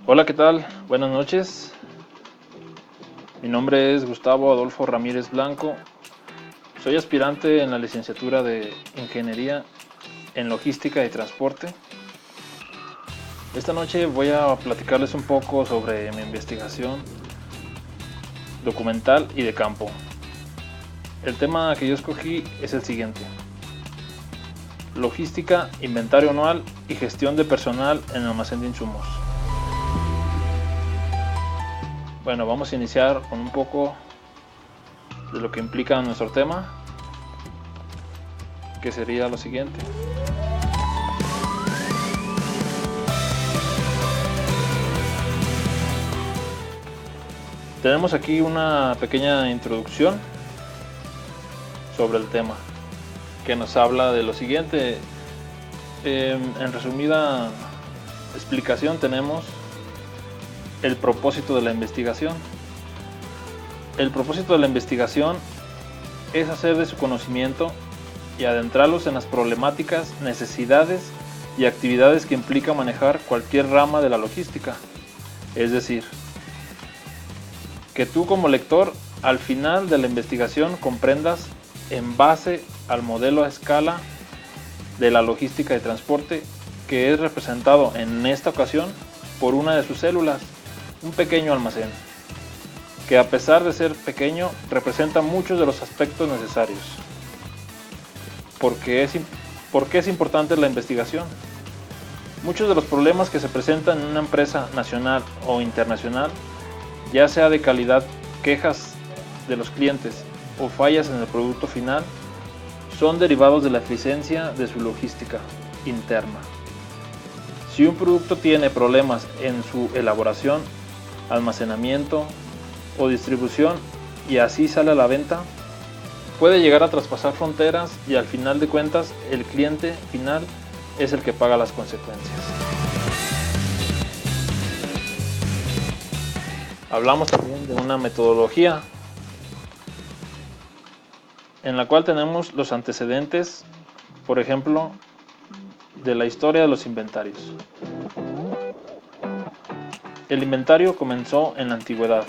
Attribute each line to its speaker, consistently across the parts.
Speaker 1: Hola, ¿qué tal? Buenas noches. Mi nombre es Gustavo Adolfo Ramírez Blanco. Soy aspirante en la licenciatura de Ingeniería en Logística y Transporte. Esta noche voy a platicarles un poco sobre mi investigación documental y de campo. El tema que yo escogí es el siguiente: logística, inventario anual y gestión de personal en almacén de insumos. Bueno, vamos a iniciar con un poco de lo que implica nuestro tema, que sería lo siguiente. Tenemos aquí una pequeña introducción sobre el tema, que nos habla de lo siguiente. En resumida explicación tenemos el propósito de la investigación. El propósito de la investigación es hacer de su conocimiento y adentrarlos en las problemáticas, necesidades y actividades que implica manejar cualquier rama de la logística. Es decir, que tú como lector al final de la investigación comprendas, en base al modelo a escala de la logística de transporte, que es representado en esta ocasión por una de sus células, un pequeño almacén, que a pesar de ser pequeño representa muchos de los aspectos necesarios. ¿Por qué es importante la investigación? Muchos de los problemas que se presentan en una empresa nacional o internacional, ya sea de calidad, quejas de los clientes o fallas en el producto final, son derivados de la eficiencia de su logística interna. Si un producto tiene problemas en su elaboración, almacenamiento o distribución y así sale a la venta, puede llegar a traspasar fronteras y al final de cuentas el cliente final es el que paga las consecuencias. Hablamos también de una metodología en la cual tenemos los antecedentes, por ejemplo, de la historia de los inventarios. El inventario comenzó en la antigüedad,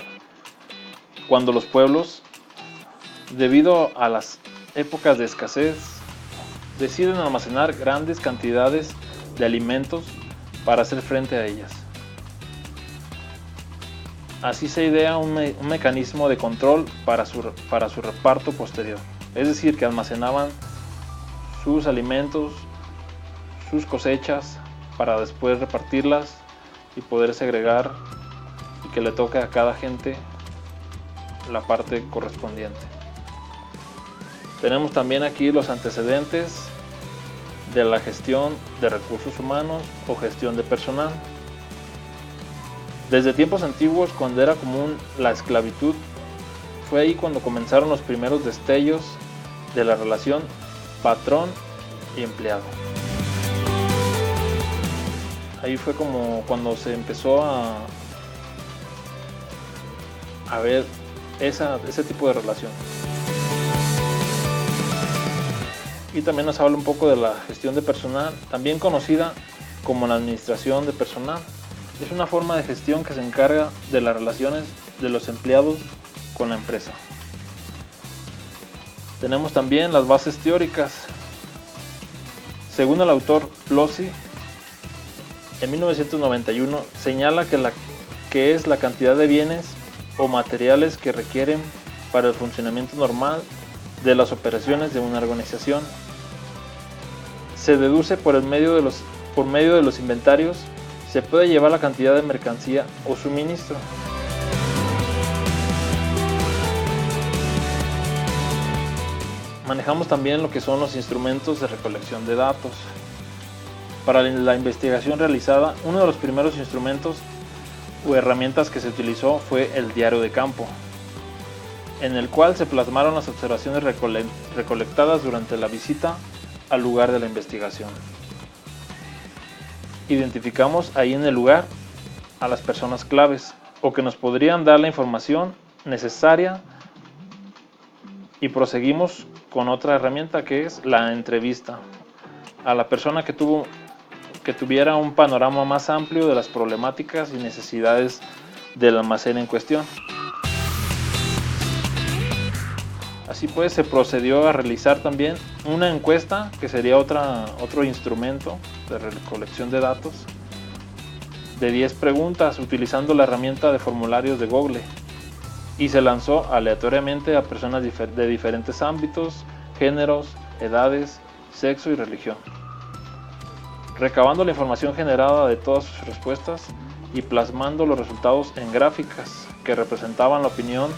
Speaker 1: cuando los pueblos, debido a las épocas de escasez, deciden almacenar grandes cantidades de alimentos para hacer frente a ellas. Así se idea un mecanismo de control para su reparto posterior. Es decir, que almacenaban sus alimentos, sus cosechas, para después repartirlas y poder segregar y que le toque a cada gente la parte correspondiente. Tenemos también aquí los antecedentes de la gestión de recursos humanos o gestión de personal. Desde tiempos antiguos, cuando era común la esclavitud, fue ahí cuando comenzaron los primeros destellos de la relación patrón y empleado. Ahí fue como cuando se empezó a ver ese tipo de relación. Y también nos habla un poco de la gestión de personal, también conocida como la administración de personal. Es una forma de gestión que se encarga de las relaciones de los empleados con la empresa. Tenemos también las bases teóricas. Según el autor Lossi, en 1991 señala que es la cantidad de bienes o materiales que requieren para el funcionamiento normal de las operaciones de una organización. Se deduce por medio de los inventarios, se puede llevar la cantidad de mercancía o suministro. Manejamos también lo que son los instrumentos de recolección de datos. Para la investigación realizada, uno de los primeros instrumentos o herramientas que se utilizó fue el diario de campo, en el cual se plasmaron las observaciones recolectadas durante la visita al lugar de la investigación. Identificamos ahí en el lugar a las personas claves o que nos podrían dar la información necesaria y proseguimos con otra herramienta que es la entrevista a la persona que tuvo que tuviera un panorama más amplio de las problemáticas y necesidades del almacén en cuestión. Así pues, se procedió a realizar también una encuesta, que sería otro instrumento de recolección de datos, de 10 preguntas utilizando la herramienta de formularios de Google, y se lanzó aleatoriamente a personas de diferentes ámbitos, géneros, edades, sexo y religión, recabando la información generada de todas sus respuestas y plasmando los resultados en gráficas que representaban la opinión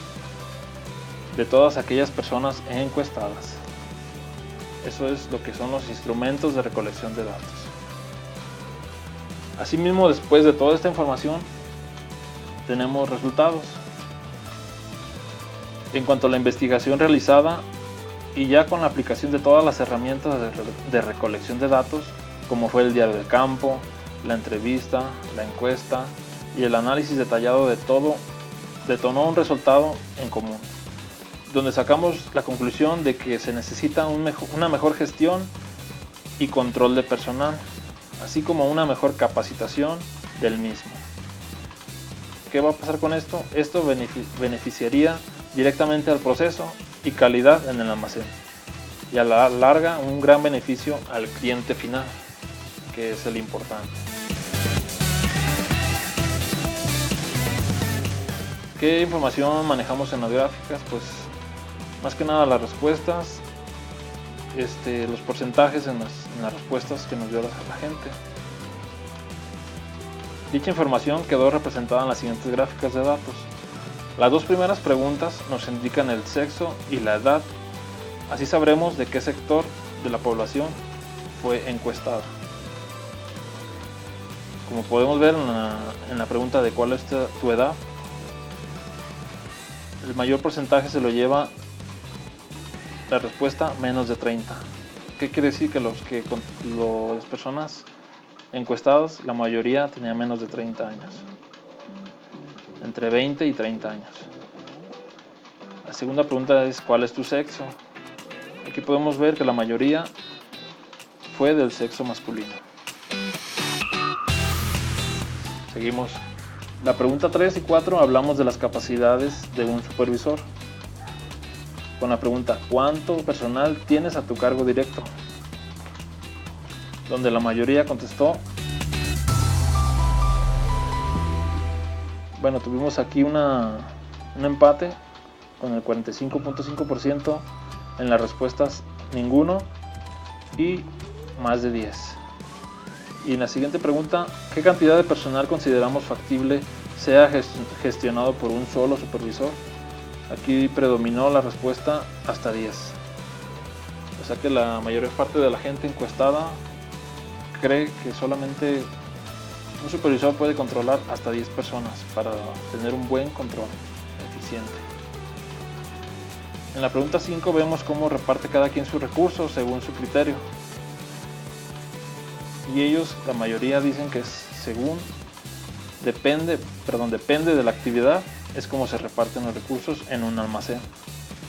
Speaker 1: de todas aquellas personas encuestadas. Eso es lo que son los instrumentos de recolección de datos. Asimismo, después de toda esta información, tenemos resultados. En cuanto a la investigación realizada, y ya con la aplicación de todas las herramientas de recolección de datos, como fue el diario de campo, la entrevista, la encuesta y el análisis detallado de todo, detonó un resultado en común, donde sacamos la conclusión de que se necesita una mejor gestión y control de personal, así como una mejor capacitación del mismo. ¿Qué va a pasar con esto? Esto beneficiaría directamente al proceso y calidad en el almacén, y a la larga un gran beneficio al cliente final, que es el importante. ¿Qué información manejamos en las gráficas? Pues más que nada las respuestas, los porcentajes en las respuestas que nos dio la gente. Dicha información quedó representada en las siguientes gráficas de datos. Las dos primeras preguntas nos indican el sexo y la edad, así sabremos de qué sector de la población fue encuestada. Como podemos ver en la pregunta de cuál es tu edad, el mayor porcentaje se lo lleva la respuesta menos de 30. ¿Qué quiere decir? Que las personas encuestadas, la mayoría tenía menos de 30 años, entre 20 y 30 años. La segunda pregunta es ¿cuál es tu sexo? Aquí podemos ver que la mayoría fue del sexo masculino. Seguimos. La pregunta 3 y 4 hablamos de las capacidades de un supervisor. Con la pregunta ¿cuánto personal tienes a tu cargo directo? Donde la mayoría contestó. Bueno, tuvimos aquí un empate con el 45.5% en las respuestas ninguno y más de 10. Y en la siguiente pregunta, ¿qué cantidad de personal consideramos factible sea gestionado por un solo supervisor? Aquí predominó la respuesta hasta 10. O sea que la mayor parte de la gente encuestada cree que solamente un supervisor puede controlar hasta 10 personas para tener un buen control eficiente. En la pregunta 5 vemos cómo reparte cada quien sus recursos según su criterio. Y ellos, la mayoría, dicen que depende de la actividad, es como se reparten los recursos en un almacén,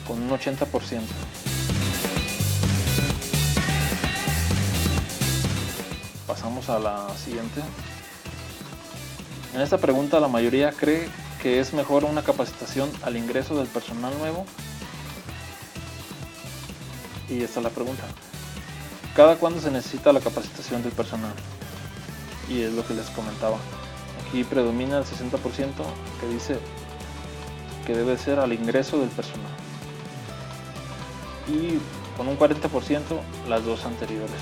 Speaker 1: con un 80%. Pasamos a la siguiente. En esta pregunta la mayoría cree que es mejor una capacitación al ingreso del personal nuevo. Y esta es la pregunta. ¿Cada cuándo se necesita la capacitación del personal? Y es lo que les comentaba. Aquí predomina el 60% que dice que debe ser al ingreso del personal. Y con un 40% las dos anteriores.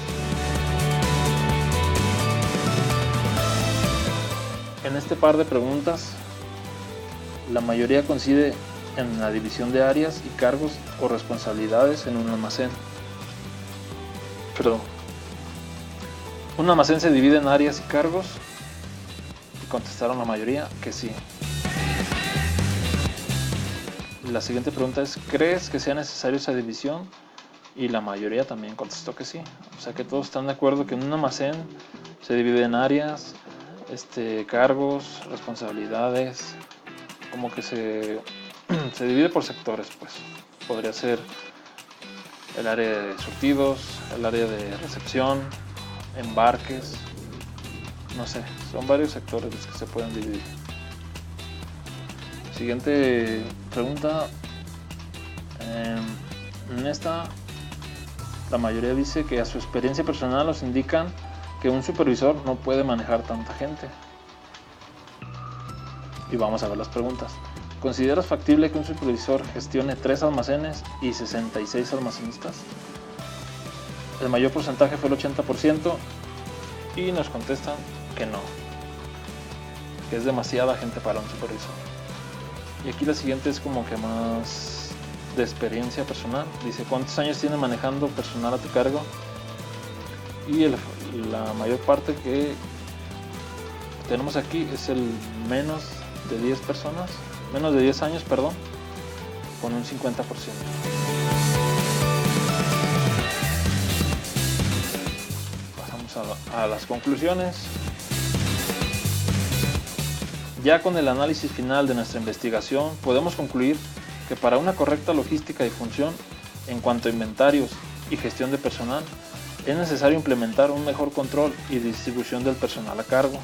Speaker 1: En este par de preguntas, la mayoría coincide en la división de áreas y cargos o responsabilidades en un almacén. ¿Un almacén se divide en áreas y cargos? Y contestaron la mayoría que sí. La siguiente pregunta es, ¿crees que sea necesaria esa división? Y la mayoría también contestó que sí. O sea que todos están de acuerdo que en un almacén se divide en áreas, cargos, responsabilidades, como que se divide por sectores, pues. Podría ser el área de surtidos, el área de recepción, embarques, no sé, son varios sectores los que se pueden dividir. Siguiente pregunta. En esta, la mayoría dice que a su experiencia personal nos indican que un supervisor no puede manejar tanta gente. Y vamos a ver las preguntas. ¿Consideras factible que un supervisor gestione 3 almacenes y 66 almacenistas? El mayor porcentaje fue el 80% y nos contestan que no, que es demasiada gente para un supervisor. Y aquí la siguiente es como que más de experiencia personal. Dice, ¿cuántos años tienes manejando personal a tu cargo? Y la mayor parte que tenemos aquí es el menos de 10 personas, menos de 10 años, perdón, con un 50%. Pasamos a las conclusiones. Ya con el análisis final de nuestra investigación, podemos concluir que para una correcta logística y función en cuanto a inventarios y gestión de personal, es necesario implementar un mejor control y distribución del personal a cargo,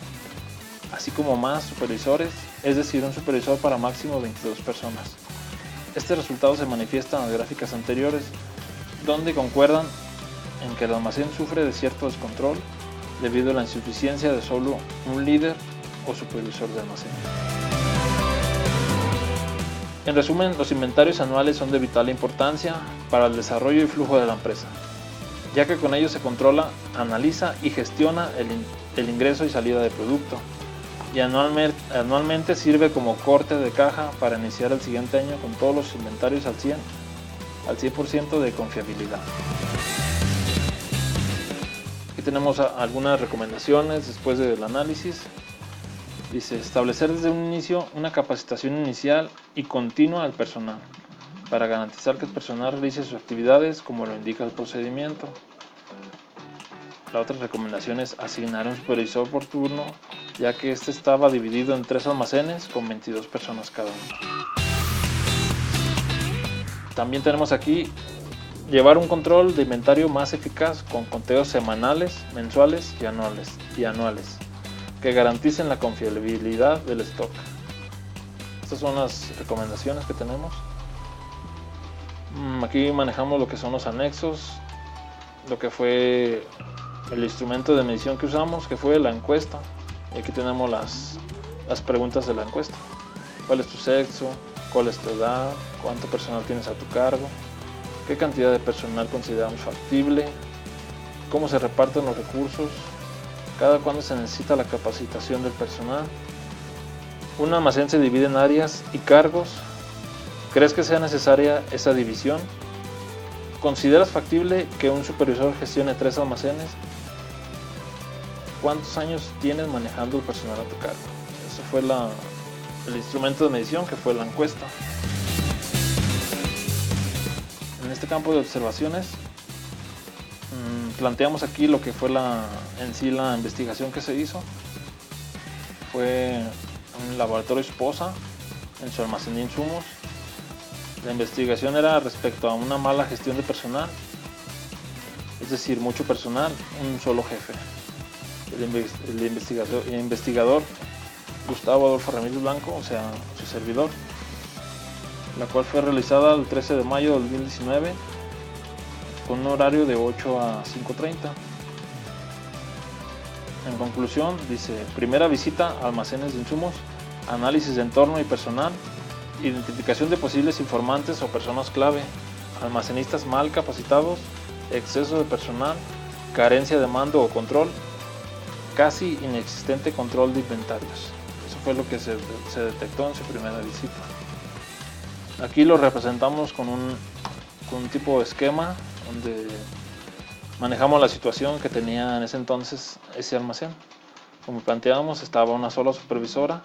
Speaker 1: así como más supervisores, es decir, un supervisor para máximo 22 personas. Este resultado se manifiesta en las gráficas anteriores, donde concuerdan en que el almacén sufre de cierto descontrol debido a la insuficiencia de solo un líder o supervisor de almacén. En resumen, los inventarios anuales son de vital importancia para el desarrollo y flujo de la empresa, ya que con ellos se controla, analiza y gestiona el ingreso y salida de producto, y anualmente sirve como corte de caja para iniciar el siguiente año con todos los inventarios al 100% de confiabilidad. Aquí tenemos algunas recomendaciones después del análisis. Dice, establecer desde un inicio una capacitación inicial y continua al personal, para garantizar que el personal realice sus actividades como lo indica el procedimiento. La otra recomendación es asignar un supervisor por turno, ya que este estaba dividido en 3 almacenes con 22 personas cada uno. También tenemos aquí llevar un control de inventario más eficaz con conteos semanales, mensuales y anuales que garanticen la confiabilidad del stock. Estas son las recomendaciones que tenemos. Aquí manejamos lo que son los anexos, lo que fue el instrumento de medición que usamos, que fue la encuesta. Y aquí tenemos las preguntas de la encuesta. ¿Cuál es tu sexo? ¿Cuál es tu edad? ¿Cuánto personal tienes a tu cargo? ¿Qué cantidad de personal consideramos factible? ¿Cómo se reparten los recursos? ¿Cada cuándo se necesita la capacitación del personal? Un almacén se divide en áreas y cargos. ¿Crees que sea necesaria esa división? ¿Consideras factible que un supervisor gestione 3 almacenes? ¿Cuántos años tienes manejando el personal a tu cargo? Eso fue el instrumento de medición, que fue la encuesta. En este campo de observaciones planteamos aquí lo que fue en sí la investigación que se hizo. Fue un laboratorio Esposa en su almacén de insumos. La investigación era respecto a una mala gestión de personal, es decir, mucho personal, un solo jefe. El investigador Gustavo Adolfo Ramírez Blanco, o sea, su servidor, la cual fue realizada el 13 de mayo de 2019 con un horario de 8 a 5:30. En conclusión, dice, primera visita a almacenes de insumos, análisis de entorno y personal, identificación de posibles informantes o personas clave, almacenistas mal capacitados, exceso de personal, carencia de mando o control, casi inexistente control de inventarios. Eso fue lo que se detectó en su primera visita. Aquí lo representamos con un tipo de esquema donde manejamos la situación que tenía en ese entonces ese almacén. Como planteábamos, estaba una sola supervisora,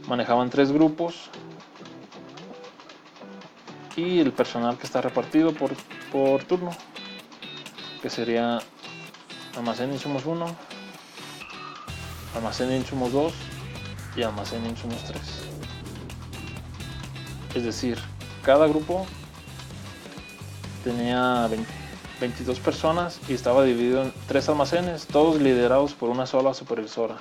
Speaker 1: manejaban 3 grupos y el personal que está repartido por turno, que sería almacén de insumos 1, almacén de insumos 2 y almacén de insumos 3. Es decir, cada grupo tenía 22 personas y estaba dividido en 3 almacenes, todos liderados por una sola supervisora.